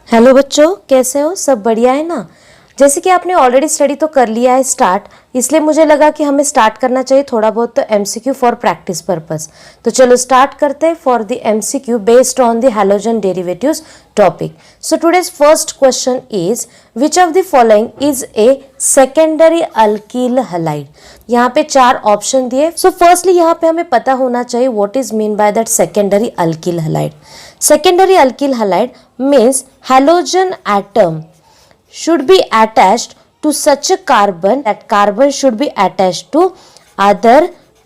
Hello बच्चों, कैसे हो? सब बढ़िया है ना? जैसे कि आपने ऑलरेडी स्टडी तो कर लिया है स्टार्ट, इसलिए मुझे लगा कि हमें स्टार्ट करना चाहिए थोड़ा बहुत तो एमसीक्यू फॉर प्रैक्टिस पर्पस। तो चलो स्टार्ट करते हैं for the MCQ based on the halogen derivatives topic. So today's first question is which of the following is a secondary alkyl halide. यहाँ पे चार ऑप्शन दिए। सो फर्स्टली यहाँ पे हमें पता होना चाहिए what is mean by that secondary alkyl halide. Secondary alkyl halide means halogen atom should be attached to such a carbon that carbon should be attached to other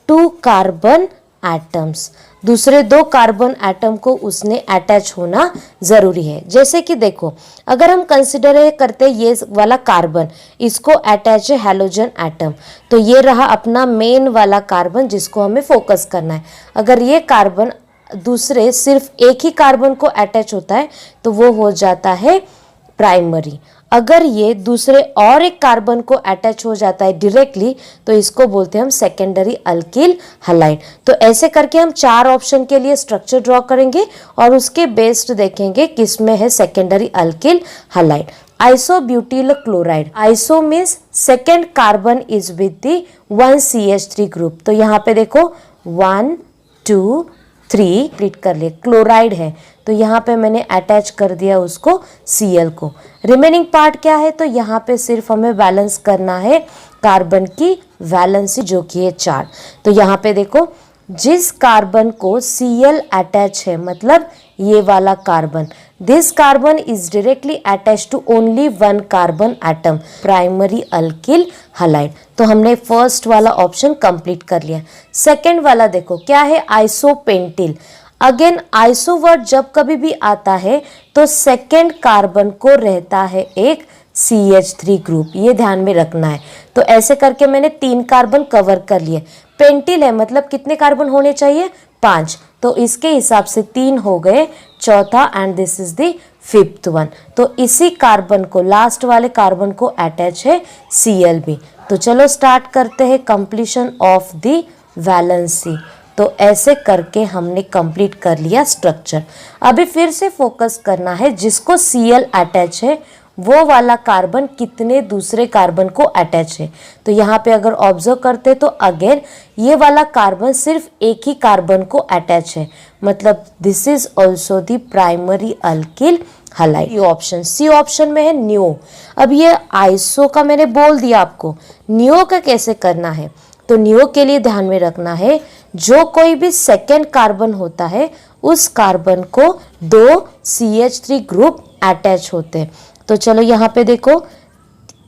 two carbon atoms. दूसरे दो carbon atom को उसने attach होना जरूरी है। जैसे कि देखो, अगर हम कंसिडर करते ये वाला कार्बन, इसको अटैच है हैलोजन एटम, तो ये रहा अपना मेन वाला कार्बन जिसको हमें फोकस करना है। अगर ये कार्बन दूसरे सिर्फ एक ही कार्बन को अटैच होता है तो वो हो जाता है प्राइमरी। अगर ये दूसरे और एक कार्बन को अटैच हो जाता है डायरेक्टली तो इसको बोलते हैं हम सेकेंडरी अल्किल हैलाइड। तो ऐसे करके हम चार ऑप्शन के लिए स्ट्रक्चर ड्रॉ करेंगे और उसके बेस्ड देखेंगे किसमें है secondary alkyl halide. Isobutyl chloride, iso means second carbon is with the 1CH3 group. तो यहाँ पे देखो 1 2 3 स्प्लिट कर लिए, क्लोराइड है तो यहाँ पे मैंने अटैच कर दिया उसको Cl को। रिमेनिंग पार्ट क्या है? तो यहाँ पे सिर्फ हमें बैलेंस करना है कार्बन की वैलेंसी जो कि है 4। तो यहाँ पे देखो, जिस कार्बन को Cl अटैच है मतलब ये वाला carbon, this carbon is directly attach to only one carbon atom, primary alkyl halide. तो हमने फर्स्ट वाला ऑप्शन कंप्लीट कर लिया। सेकंड वाला देखो क्या है, आइसोपेंटिल। अगेन आइसो वर्ड जब कभी भी आता है तो सेकंड कार्बन को रहता है एक CH3 ग्रुप, ये ध्यान में रखना है। तो ऐसे करके मैंने 3 कार्बन कवर कर लिए। पेंटिल है मतलब कितने कार्बन होने चाहिए? 5, तो इसके हिसाब से 3 हो गए, चौथा and this is the fifth one. तो इसी कार्बन को, लास्ट वाले कार्बन को अटैच है Cl भी। तो चलो स्टार्ट करते हैं कंप्लीशन ऑफ द वैलेंसी। तो ऐसे करके हमने कंप्लीट कर लिया स्ट्रक्चर। अभी फिर से फोकस करना है जिसको Cl अटैच है वो वाला कार्बन कितने दूसरे कार्बन को अटैच है। तो यहाँ पे अगर ऑब्जर्व करते तो अगेन ये वाला कार्बन सिर्फ एक ही कार्बन को अटैच है, मतलब this is also the primary alkyl halide. ये ऑप्शन सी ऑप्शन में है नियो। अब ये आइसो का मैंने बोल दिया आपको, नियो का कैसे करना है? तो नियो के लिए ध्यान में रखना है जो कोई भी सेकेंड कार्बन होता है उस कार्बन को 2 CH3 ग्रुप अटैच होते हैं। तो चलो यहाँ पे देखो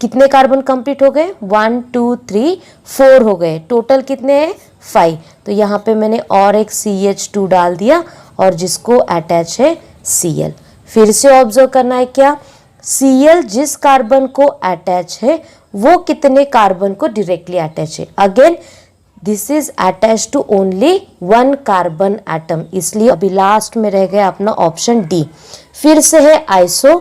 कितने कार्बन कंप्लीट हो गए, 1 2 3 4 हो गए, टोटल कितने हैं 5। तो यहाँ पे मैंने और एक CH2 डाल दिया और जिसको अटैच है Cl। फिर से ऑब्जर्व करना है क्या, Cl जिस कार्बन को अटैच है वो कितने कार्बन को डायरेक्टली अटैच है। Again this is attach to only one carbon atom, इसलिए अभी लास्ट में रह गया अपना ऑप्शन डी। फिर से है आइसो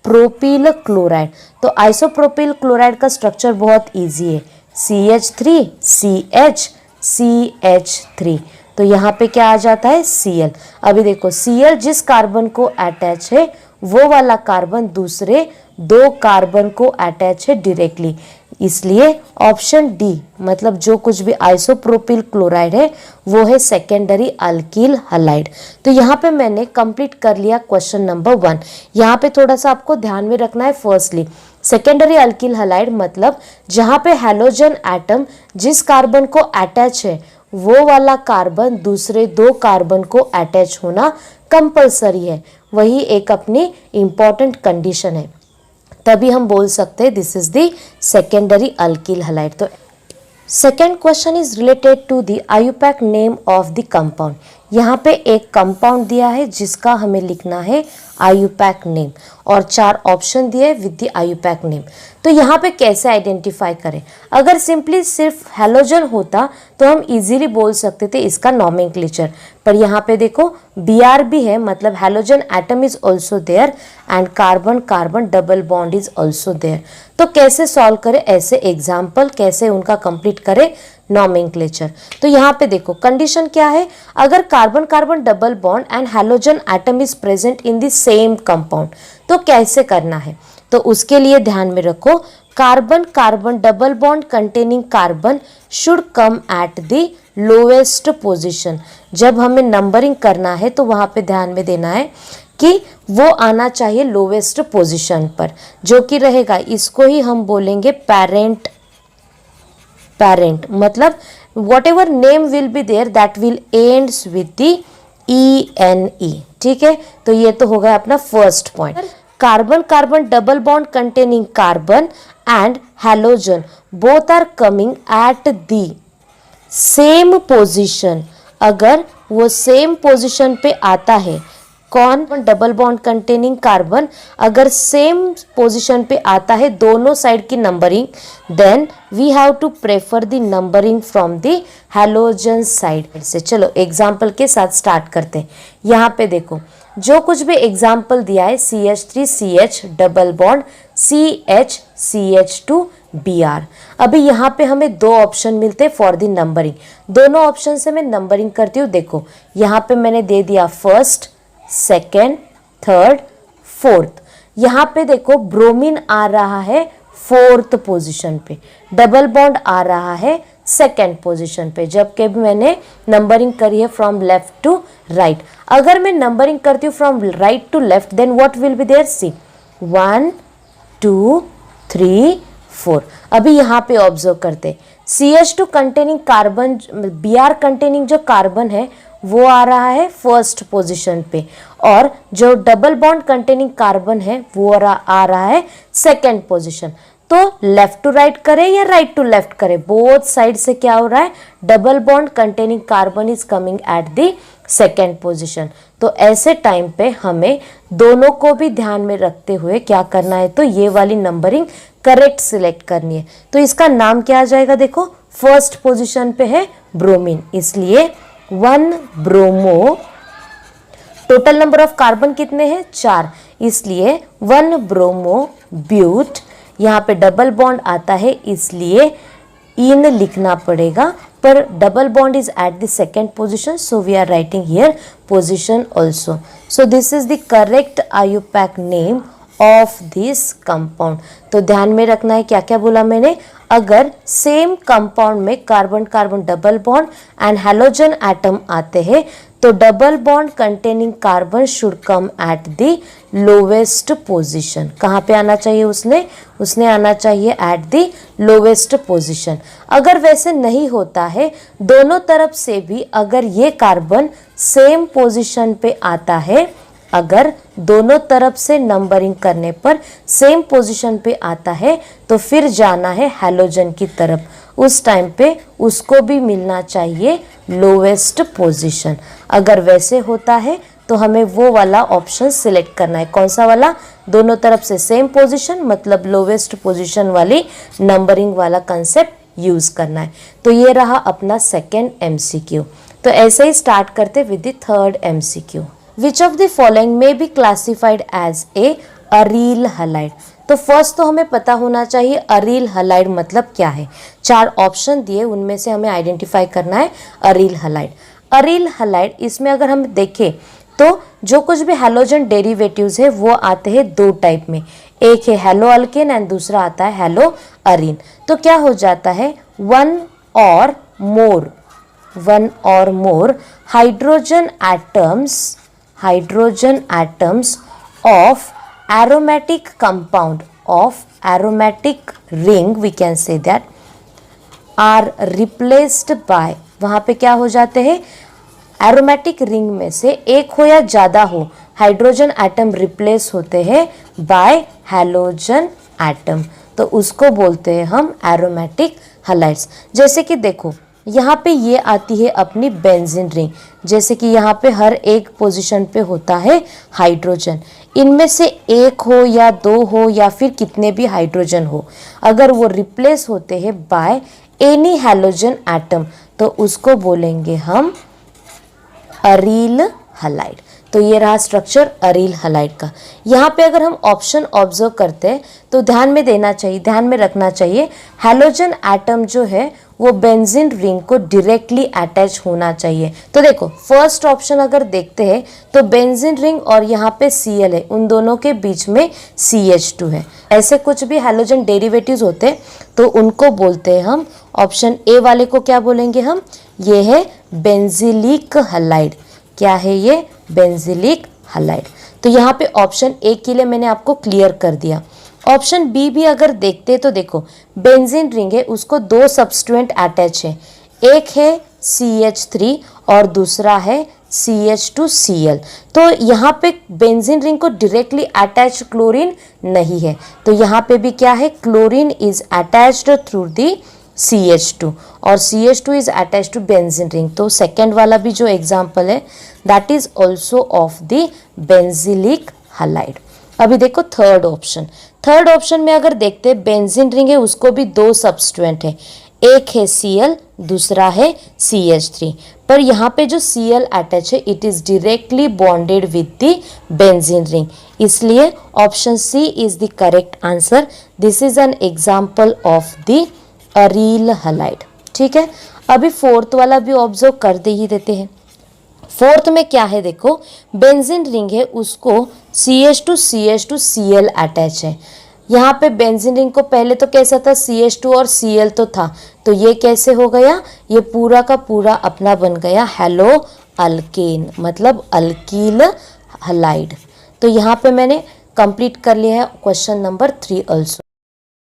प्रोपिल क्लोराइड। तो आइसोप्रोपिल क्लोराइड का स्ट्रक्चर बहुत इजी है, CH3 CH CH3। तो यहाँ पे क्या आ जाता है Cl। अभी देखो Cl जिस कार्बन को अटैच है वो वाला कार्बन दूसरे 2 कार्बन को अटैच है डायरेक्टली, इसलिए ऑप्शन डी मतलब जो कुछ भी आइसोप्रोपिल क्लोराइड है वो है सेकेंडरी अल्किल हैलाइड। तो यहाँ पे मैंने कंप्लीट कर लिया क्वेश्चन नंबर 1। यहाँ पे थोड़ा सा आपको ध्यान में रखना है, फर्स्टली सेकेंडरी अल्किल हैलाइड मतलब जहाँ पे हैलोजन एटम जिस कार्बन को अटैच है वो वाला कार्बन दूसरे 2 कार्बन को अटैच होना कंपल्सरी है, वही एक अपनी इंपॉर्टेंट कंडीशन है, तभी हम बोल सकते हैं this is the secondary alkyl halide. तो second question is related to the IUPAC name of the compound. यहाँ पे एक कंपाउंड दिया है जिसका हमें लिखना है आयुपैक नेम और 4 ऑप्शन दिए विद द आयुपैक नेम। तो यहाँ पे कैसे आइडेंटिफाई करें? अगर सिंपली सिर्फ हैलोजन होता तो हम इजीली बोल सकते थे इसका नॉमेनक्लेचर, पर यहाँ पे देखो Br भी है मतलब halogen atom is also there and carbon carbon double bond is also there. तो कैसे सॉल्व करें ऐसे एग्जाम्पल, कैसे उनका कंप्लीट करें? नॉमेनक्लेचर। तो यहाँ पे देखो कंडीशन क्या है, अगर carbon carbon double bond and halogen atom is present in the same compound, तो कैसे करना है, तो उसके लिए ध्यान में रखो carbon carbon double bond containing carbon should come at the lowest position. जब हमें नंबरिंग करना है तो वहां पे ध्यान में देना है कि वो आना चाहिए लोवेस्ट पोजीशन पर, जो कि रहेगा, इसको ही हम बोलेंगे पेरेंट। पेरेंट मतलब whatever name will be there that will ends with the ENE। ठीक है, तो ये तो होगा अपना first point. Carbon carbon double bond containing carbon and halogen both are coming at the same position. अगर वो सेम पोजीशन पे आता है, कौन, डबल बॉन्ड कंटेनिंग कार्बन अगर सेम पोजीशन पे आता है दोनों साइड की numbering, then we have to prefer the numbering from the halogen side से। चलो एग्जाम्पल के साथ स्टार्ट करते हैं। यहाँ पे देखो जो कुछ भी एग्जाम्पल दिया है, CH3CH double bond CH CH2Br। अभी यहाँ पे हमें दो ऑप्शन मिलते हैं फॉर द नंबरिंग, दोनों ऑप्शन से मैं नंबरिंग करती हूँ। देखो यहाँ पे मैंने दे दिया फर्स्ट, सेकेंड, थर्ड, फोर्थ। यहाँ पे देखो ब्रोमीन आ रहा है फोर्थ पोजीशन पे, डबल बॉन्ड आ रहा है सेकेंड पोजीशन पे, जबकि मैंने नंबरिंग करी है फ्रॉम लेफ्ट टू राइट। अगर मैं नंबरिंग करती हूँ from right to left, then what will be there, c 1 2 3 4। अभी यहाँ पे ऑब्जर्व करते हैं, CH2 containing carbon, Br containing जो कार्बन है वो आ रहा है फर्स्ट पोजीशन पे, और जो डबल बॉन्ड कंटेनिंग कार्बन है वो आ रहा है सेकेंड पोजीशन। तो लेफ्ट टू राइट करें या राइट टू लेफ्ट करें, बोथ साइड से क्या हो रहा है, double bond containing carbon is coming at the second position. तो ऐसे टाइम पे हमें दोनों को भी ध्यान में रखते हुए क्या करना है, तो ये वाली नंबरिंग करेक्ट सिलेक्ट करनी है। तो इसका नाम क्या आ जाएगा, देखो फर्स्ट पोजीशन पे है ब्रोमीन, इसलिए 1 bromo. Total number of carbon कितने हैं, 4, इसलिए 1 ब्रोमो ब्यूट। यहाँ पे डबल बॉन्ड आता है इसलिए इन लिखना पड़ेगा, पर double bond is at the second position, so we are writing here position also. So this is the correct IUPAC name of this compound. तो ध्यान में रखना है क्या क्या बोला मैंने, अगर सेम कंपाउंड में carbon carbon double bond and halogen atom आते हैं तो double bond containing carbon should come at the lowest position. कहाँ पे आना चाहिए, उसने आना चाहिए एट द लोवेस्ट पोजीशन। अगर वैसे नहीं होता है, दोनों तरफ से भी अगर ये कार्बन सेम पोजीशन पे आता है, अगर दोनों तरफ से नंबरिंग करने पर सेम पोजीशन पे आता है, तो फिर जाना है हैलोजन की तरफ। उस टाइम पे उसको भी मिलना चाहिए लोवेस्ट पोजीशन। अगर वैसे होता है तो हमें वो वाला ऑप्शन सिलेक्ट करना है, कौन सा वाला, दोनों तरफ से सेम पोजीशन, मतलब लोवेस्ट पोजीशन वाली नंबरिंग वाला कंसेप्ट यूज करना है। तो ये रहा अपना सेकेंड MCQ। तो ऐसे ही स्टार्ट करते with the third MCQ। Which of the following may be classified as a aryl halide? तो फर्स्ट तो हमें पता होना चाहिए अरील हलाइड मतलब क्या है। 4 ऑप्शन दिए, उनमें से हमें आइडेंटिफाई करना है अरील हलाइड। अरील हलाइड, इसमें अगर हम देखें तो जो कुछ भी हैलोजन डेरिवेटिव्स है वो आते हैं 2 टाइप में, एक है हैलो अल्केन एंड दूसरा आता है हैलो अरीन। तो क्या हो जाता है, 1 or more hydrogen atoms of aromatic compound of aromatic ring, we can say that, are replaced by, वहाँ पे क्या हो जाते हैं, एरोमेटिक रिंग में से एक हो या ज़्यादा हो हाइड्रोजन एटम रिप्लेस होते हैं बाय हैलोजन एटम, तो उसको बोलते हैं हम एरोमेटिक हलाइड्स। जैसे कि देखो यहाँ पे ये आती है अपनी बेंजीन रिंग, जैसे कि यहाँ पे हर एक पोजीशन पे होता है हाइड्रोजन, इनमें से एक हो या 2 हो या फिर कितने भी हाइड्रोजन हो, अगर वो रिप्लेस होते हैं बाय एनी हैलोजन एटम तो उसको बोलेंगे हम अरील हलाइड। तो ये रहा स्ट्रक्चर अरील हलाइड का। यहाँ पे अगर हम ऑप्शन ऑब्जर्व करते हैं तो ध्यान में रखना चाहिए हैलोजन एटम जो है वो बेंजीन रिंग को डायरेक्टली अटैच होना चाहिए। तो देखो फर्स्ट ऑप्शन अगर देखते हैं तो बेंजीन रिंग और यहाँ पे Cl है, उन दोनों के बीच में CH2 है। ऐसे कुछ भी हैलोजन डेरिवेटिव्स होते तो उनको बोलते हैं हम, ऑप्शन ए वाले को क्या बोलेंगे हम, ये है बेंजिलिक हलाइड। क्या है ये, बेंजिलिक हलाइड। तो यहाँ पे ऑप्शन ए के लिए मैंने आपको क्लियर कर दिया। ऑप्शन बी भी अगर देखते तो देखो बेंजीन रिंग है, उसको दो सब्स्टिट्यूएंट अटैच है, एक है CH3 और दूसरा है CH2Cl। तो यहाँ पे बेंजीन रिंग को डायरेक्टली अटैच क्लोरीन नहीं है, तो यहाँ पे भी क्या है, chlorine is attached through the CH2 और CH2 is attached to benzene ring. तो सेकेंड वाला भी जो एग्जाम्पल है that is also of the benzylic halide. अभी देखो थर्ड ऑप्शन, थर्ड ऑप्शन में अगर देखते हैं बेंजीन रिंग है, उसको भी दो सब्स्टिट्यूएंट है, एक है Cl दूसरा है CH3, पर यहाँ पे जो Cl अटैच है it is directly bonded with the benzene ring, इसलिए option C is the correct answer. This is an example of the aryl halide. ठीक है, अभी फोर्थ वाला भी ऑब्जर्व कर दे ही देते हैं। फोर्थ में क्या है देखो, बेंजीन रिंग है, उसको CH2Cl अटैच है। यहाँ पे बेंजीन रिंग को पहले तो कैसा था, CH2 और Cl तो था, तो ये कैसे हो गया, ये पूरा का पूरा अपना बन गया हेलो अल्केन, मतलब अल्कील हलाइड। तो यहाँ पे मैंने कंप्लीट कर लिया है क्वेश्चन नंबर 3 ऑल्सो।